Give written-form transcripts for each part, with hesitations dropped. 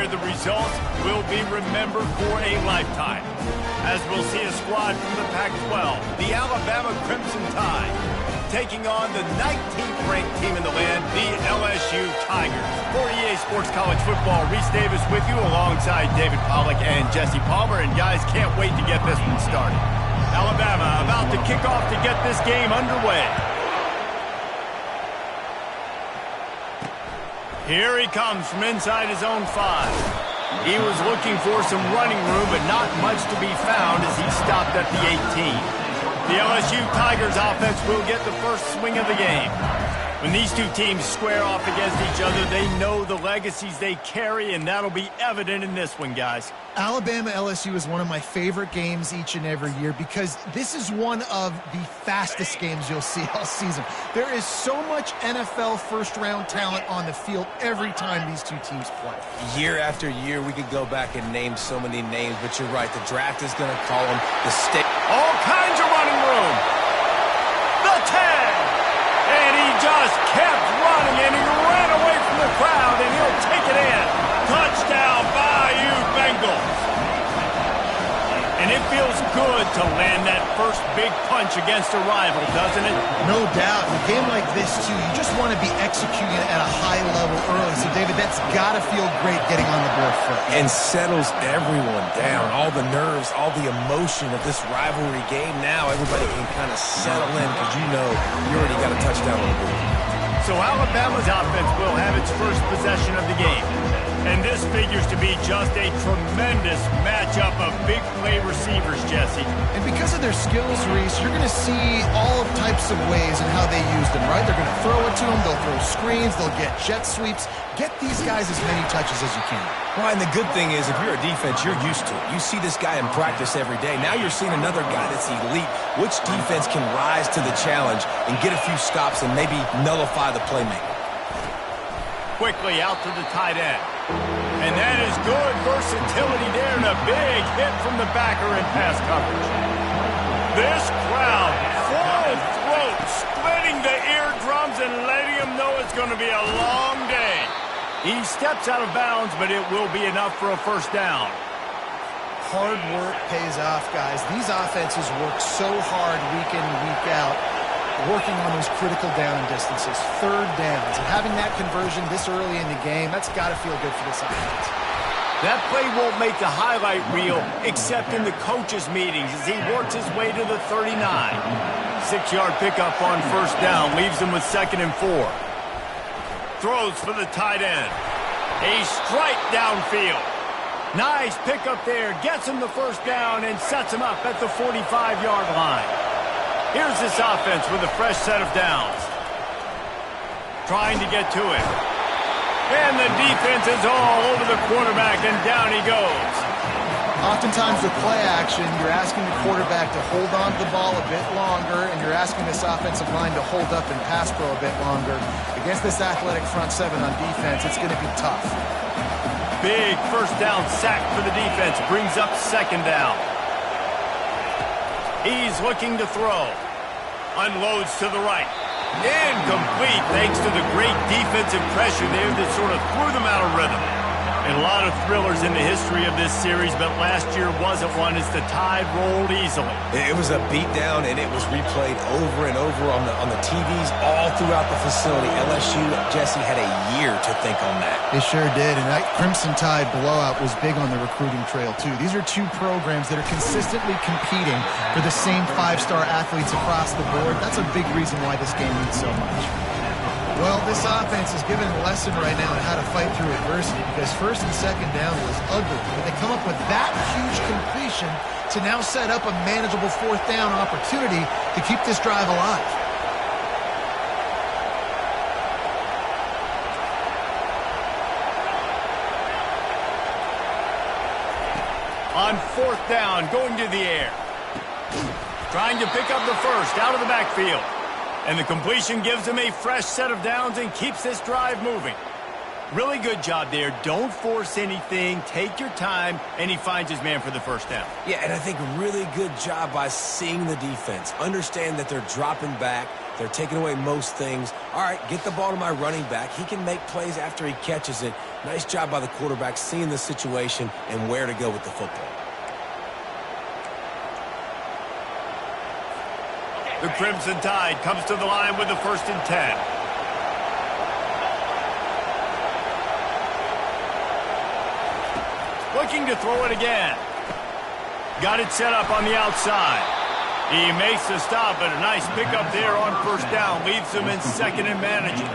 the results will be remembered for a lifetime. As we'll see a squad from the Pac-12, the Alabama Crimson Tide, taking on the 19th ranked team in the land, the LSU Tigers. For EA Sports College Football, Reese Davis with you alongside David Pollack and Jesse Palmer. And guys, can't wait to get this one started. Alabama about to kick off to get this game underway. Here he comes from inside his own 5. He was looking for some running room, but not much to be found as he stopped at the 18. The LSU Tigers offense will get the first swing of the game. When these two teams square off against each other, they know the legacies they carry, and that'll be evident in this one, guys. Alabama-LSU is one of my favorite games each and every year because this is one of the fastest games you'll see all season. There is so much NFL first-round talent on the field every time these two teams play. Year after year, we could go back and name so many names, but you're right. The draft is going to call them the state. All kinds of running room. The 10. And he just kept running, and he ran away from the crowd, and he'll take it in. Touchdown, Bayou Bengals. And it feels good to land that first big punch against a rival, doesn't it? No doubt. In a game like this, too, you just want to be executing at a high level early. So, David, that's got to feel great getting on the board first. And settles everyone down. All the nerves, all the emotion of this rivalry game. Now everybody can kind of settle in because you know you already got a touchdown on the board. So Alabama's offense will have its first possession of the game. And this figures to be just a tremendous matchup of big play receivers, Jesse. And because of their skills, Reese, you're going to see all types of ways in how they use them, right? They're going to throw it to them. They'll throw screens. They'll get jet sweeps. Get these guys as many touches as you can. Well, and the good thing is, if you're a defense, you're used to it. You see this guy in practice every day. Now you're seeing another guy that's elite. Which defense can rise to the challenge and get a few stops and maybe nullify the playmaker? Quickly out to the tight end. And that is good versatility there, and a big hit from the backer in pass coverage. This crowd, full throat, splitting the eardrums and letting them know it's going to be a long day. He steps out of bounds, but it will be enough for a first down. Hard work pays off, guys. These offenses work so hard week in and week out, working on those critical down distances, third downs. And having that conversion this early in the game, that's got to feel good for this offense. That play won't make the highlight reel except in the coaches' meetings as he works his way to the 39. 6-yard pickup on first down leaves him with 2nd and 4. Throws for the tight end. A strike downfield. Nice pickup there. Gets him the first down and sets him up at the 45-yard line. Here's this offense with a fresh set of downs. Trying to get to it. And the defense is all over the quarterback, and down he goes. Oftentimes with play action, you're asking the quarterback to hold on to the ball a bit longer, and you're asking this offensive line to hold up and pass pro a bit longer. Against this athletic front seven on defense, it's going to be tough. Big first down sack for the defense. Brings up 2nd down. He's looking to throw. Unloads to the right. Incomplete thanks to the great defensive pressure there that sort of threw them out of rhythm. And a lot of thrillers in the history of this series, but last year wasn't one as the Tide rolled easily. It was a beatdown, and it was replayed over and over on the TVs all throughout the facility. LSU, Jesse, had a year to think on that. They sure did, and that Crimson Tide blowout was big on the recruiting trail, too. These are two programs that are consistently competing for the same 5-star athletes across the board. That's a big reason why this game means so much. Well, this offense is given a lesson right now on how to fight through adversity because 1st and 2nd down was ugly. But they come up with that huge completion to now set up a manageable 4th down opportunity to keep this drive alive. On 4th down, going to the air. Trying to pick up the first out of the backfield. And the completion gives him a fresh set of downs and keeps this drive moving. Really good job there. Don't force anything. Take your time, and he finds his man for the first down. Yeah, and I think really good job by seeing the defense. Understand that they're dropping back. They're taking away most things. All right, get the ball to my running back. He can make plays after he catches it. Nice job by the quarterback seeing the situation and where to go with the football. The Crimson Tide comes to the line with the 1st and 10. Looking to throw it again. Got it set up on the outside. He makes the stop, but a nice pickup there on 1st down. Leaves him in 2nd and manageable.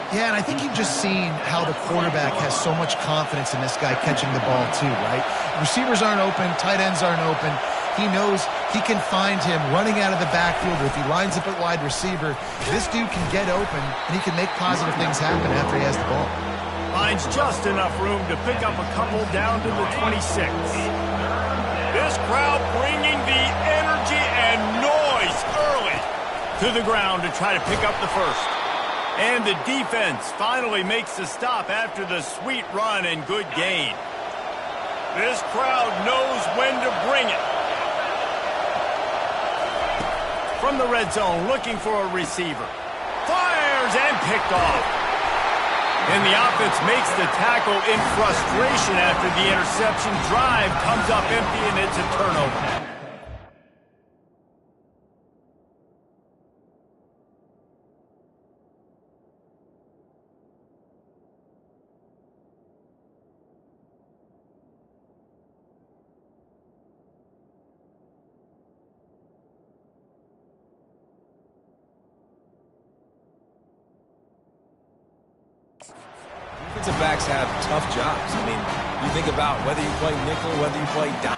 Yeah, and I think you've just seen how the quarterback has so much confidence in this guy catching the ball too, right? Receivers aren't open, tight ends aren't open. He knows he can find him running out of the backfield, or if he lines up at wide receiver, this dude can get open, and he can make positive things happen after he has the ball. Finds just enough room to pick up a couple down to the 26. This crowd bringing the energy and noise early to the ground to try to pick up the 1st. And the defense finally makes the stop after the sweet run and good gain. This crowd knows when to bring it. From the red zone, looking for a receiver. Fires and picked off. And the offense makes the tackle in frustration after the interception. Drive comes up empty, and it's a turnover. Defensive backs have tough jobs. I mean, you think about whether you play nickel, whether you play dime.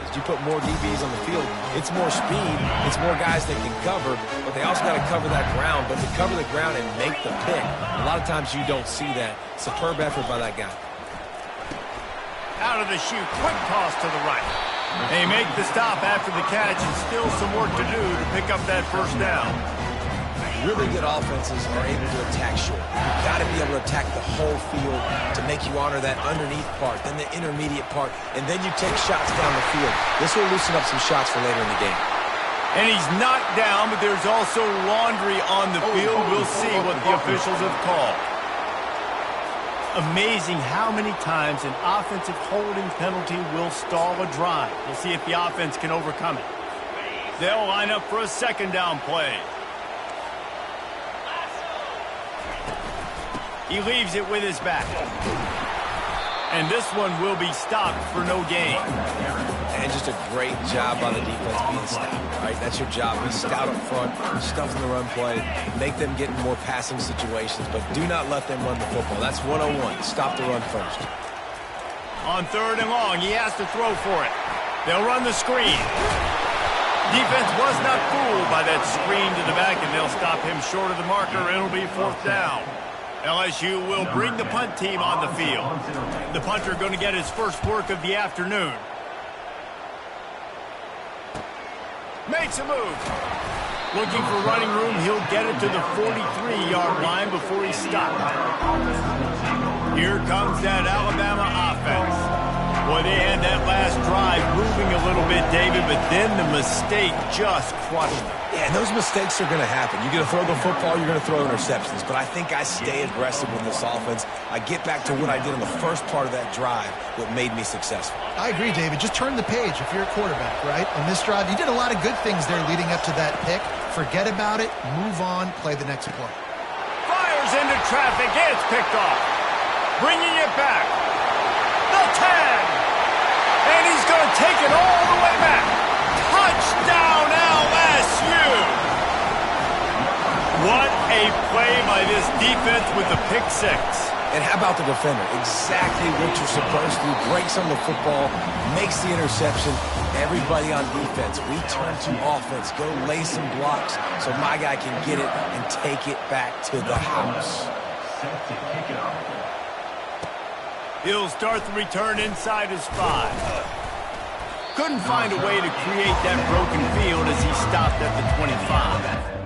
As you put more DBs on the field, it's more speed, it's more guys that can cover, but they also got to cover that ground. But to cover the ground and make the pick, a lot of times you don't see that. Superb effort by that guy. Out of the chute, quick toss to the right. They make the stop after the catch, and still some work to do to pick up that 1st down. Really good offenses are able to attack short. You've got to be able to attack the whole field to make you honor that underneath part, then the intermediate part, and then you take shots down the field. This will loosen up some shots for later in the game. And he's knocked down, but there's also laundry on the field. We'll see what the officials have called. Amazing how many times an offensive holding penalty will stall a drive. We'll see if the offense can overcome it. They'll line up for a 2nd down play. He leaves it with his back. And this one will be stopped for no gain. And just a great job by the defense being stout, right? That's your job. Be stout up front, stuff in the run play, make them get in more passing situations, but do not let them run the football. That's 101. Stop the run first. On 3rd and long, he has to throw for it. They'll run the screen. Defense was not fooled by that screen to the back, and they'll stop him short of the marker. It'll be 4th down. LSU will bring the punt team on the field. The punter going to get his first work of the afternoon. Makes a move. Looking for running room. He'll get it to the 43-yard line before he stopped. Here comes that Alabama offense. Boy, they had that last drive moving a little bit, David, but then the mistake just crushed them. Yeah, and those mistakes are going to happen. You're going to throw the football, you're going to throw interceptions. But I think I stay aggressive with this offense. I get back to what I did in the first part of that drive, what made me successful. I agree, David. Just turn the page if you're a quarterback, right? On this drive, you did a lot of good things there leading up to that pick. Forget about it, move on, play the next play. Fires into traffic, it's picked off. Bringing it back. The 10. And he's going to take it all the way back. Touchdown, LSU. What a play by this defense with the pick 6. And how about the defender? Exactly what you're supposed to do. Breaks on the football, makes the interception. Everybody on defense, we turn to offense. Go lay some blocks so my guy can get it and take it back to the house. He'll start the return inside his 5. Couldn't find a way to create that broken field as he stopped at the 25.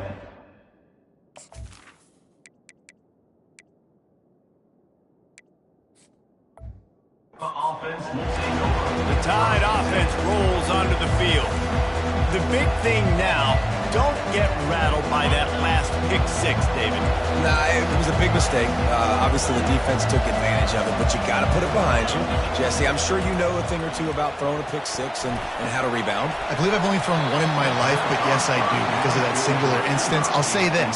The Tide offense rolls big thing now, don't get rattled by that last pick six, David. Nah, it was a big mistake. Obviously, the defense took advantage of it, but you got to put it behind you. Jesse, I'm sure you know a thing or two about throwing a pick six and how to rebound. I believe I've only thrown one in my life, but yes, I do because of that singular instance. I'll say this.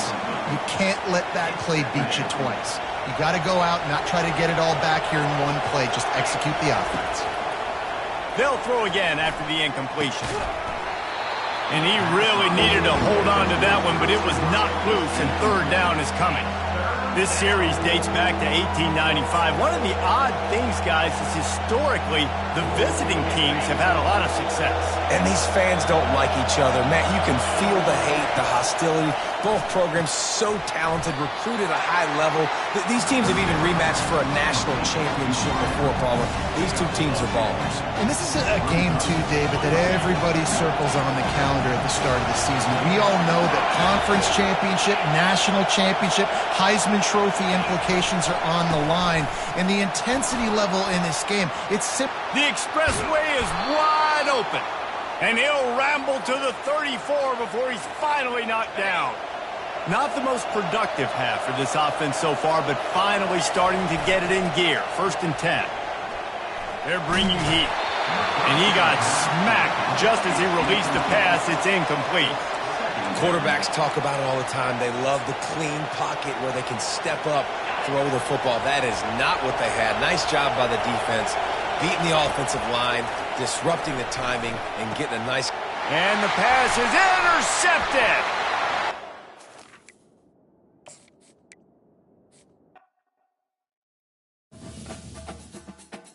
You can't let that play beat you twice. You got to go out and not try to get it all back here in one play. Just execute the offense. They'll throw again after the incompletion. And he really needed to hold on to that one, but it was knocked loose, and third down is coming. This series dates back to 1895. One of the odd things, guys, is historically the visiting teams have had a lot of success. And these fans don't like each other. Matt, you can feel the hate, the hostility. Both programs so talented, recruited at a high level. These teams have even rematched for a national championship before, Palmer. These two teams are ballers. And this is a game, too, David, that everybody circles on the calendar at the start of the season. We all know that conference championship, national championship, Heisman Trophy implications are on the line. And the intensity level in this game, it's simple. The expressway is wide open. And he'll ramble to the 34 before he's finally knocked down. Not the most productive half for this offense so far, but finally starting to get it in gear. 1st and 10. They're bringing heat. And he got smacked just as he released the pass. It's incomplete. Quarterbacks talk about it all the time. They love the clean pocket where they can step up, throw the football. That is not what they had. Nice job by the defense, beating the offensive line, disrupting the timing, and getting a nice... And the pass is intercepted.